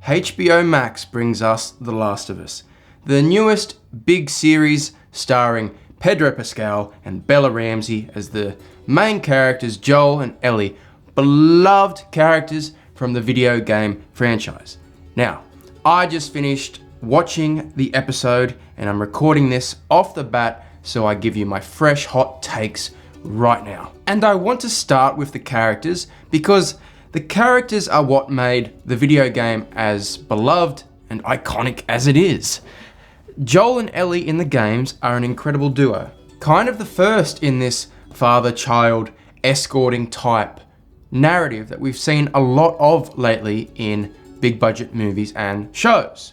HBO Max brings us The Last of Us, the newest big series starring Pedro Pascal and Bella Ramsey as the main characters, Joel and Ellie, beloved characters from the video game franchise. Now, I just finished watching the episode and I'm recording this off the bat so I give you my fresh hot takes right now. And I want to start with the characters because the characters are what made the video game as beloved and iconic as it is. Joel and Ellie in the games are an incredible duo, kind of the first in this father-child escorting type narrative that we've seen a lot of lately in big budget movies and shows.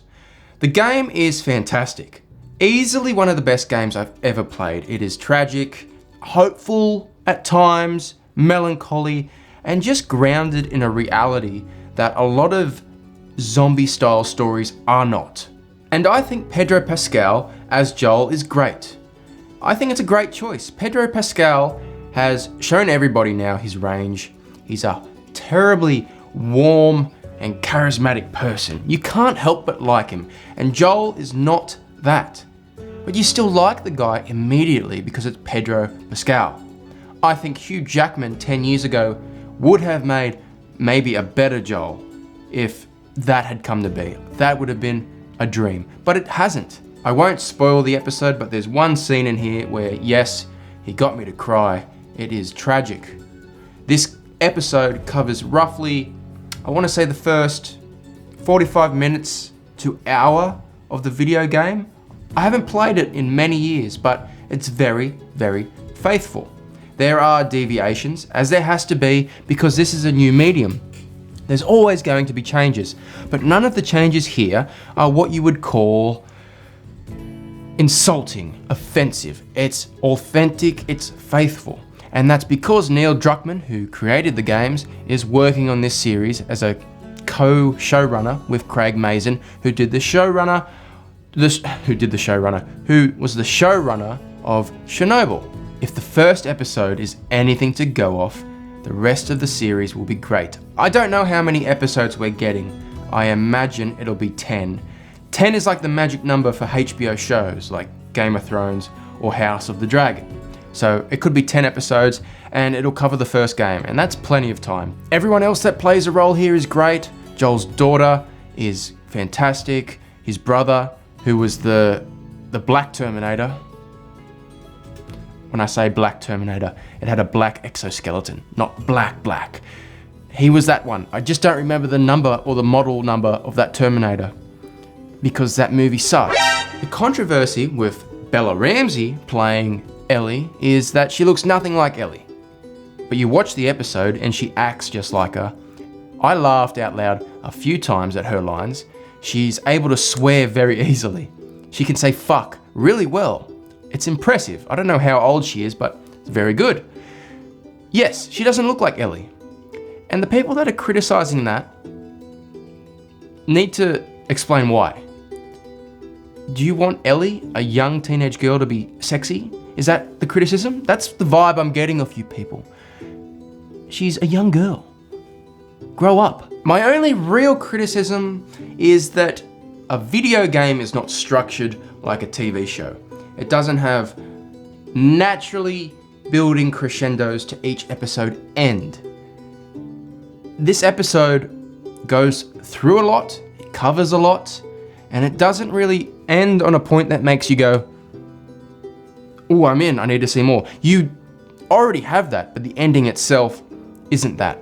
The game is fantastic. Easily one of the best games I've ever played. It is tragic, hopeful at times, melancholy, and just grounded in a reality that a lot of zombie-style stories are not. And I think Pedro Pascal as Joel is great. I think it's a great choice. Pedro Pascal has shown everybody now his range. He's a terribly warm and charismatic person. You can't help but like him. And Joel is not that. But you still like the guy immediately because it's Pedro Pascal. I think Hugh Jackman 10 years ago would have made maybe a better Joel if that had come to be. That would have been a dream, but it hasn't. I won't spoil the episode, but there's one scene in here where, yes, he got me to cry. It is tragic. This episode covers roughly, I want to say the first 45 minutes to hour of the video game. I haven't played it in many years, but it's very, very faithful. There are deviations, as there has to be, because this is a new medium. There's always going to be changes, but none of the changes here are what you would call insulting, offensive. It's authentic, it's faithful. And that's because Neil Druckmann, who created the games, is working on this series as a co-showrunner with Craig Mazin, who was the showrunner of Chernobyl. If the first episode is anything to go off, the rest of the series will be great. I don't know how many episodes we're getting. I imagine it'll be 10. 10 is like the magic number for HBO shows like Game of Thrones or House of the Dragon. So it could be 10 episodes and it'll cover the first game, and that's plenty of time. Everyone else that plays a role here is great. Joel's daughter is fantastic. His brother, who was the Black Terminator. When I say Black Terminator, it had a black exoskeleton, not black. He was that one. I just don't remember the number or the model number of that Terminator because that movie sucks. The controversy with Bella Ramsey playing Ellie is that she looks nothing like Ellie. But you watch the episode and she acts just like her. I laughed out loud a few times at her lines. She's able to swear very easily. She can say fuck really well. It's impressive. I don't know how old she is, but it's very good. Yes, she doesn't look like Ellie. And the people that are criticizing that need to explain why. Do you want Ellie, a young teenage girl, to be sexy? Is that the criticism? That's the vibe I'm getting off you people. She's a young girl. Grow up. My only real criticism is that a video game is not structured like a TV show. It doesn't have naturally building crescendos to each episode end. This episode goes through a lot, it covers a lot, and it doesn't really end on a point that makes you go, oh, I'm in, I need to see more. You already have that, but the ending itself isn't that.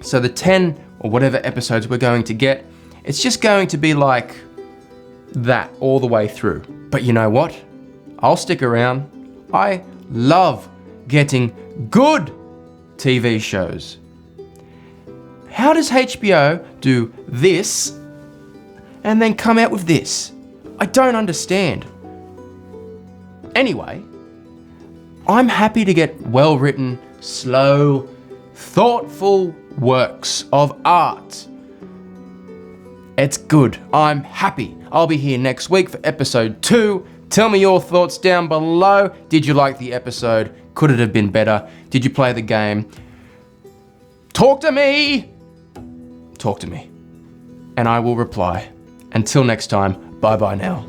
So the 10 or whatever episodes we're going to get, it's just going to be like that all the way through. But you know what? I'll stick around. I love getting good TV shows. How does HBO do this and then come out with this? I don't understand. Anyway, I'm happy to get well-written, slow, thoughtful works of art. It's good. I'm happy. I'll be here next week for episode 2. Tell me your thoughts down below. Did you like the episode? Could it have been better? Did you play the game? Talk to me! Talk to me. and I will reply. Until next time, bye bye now.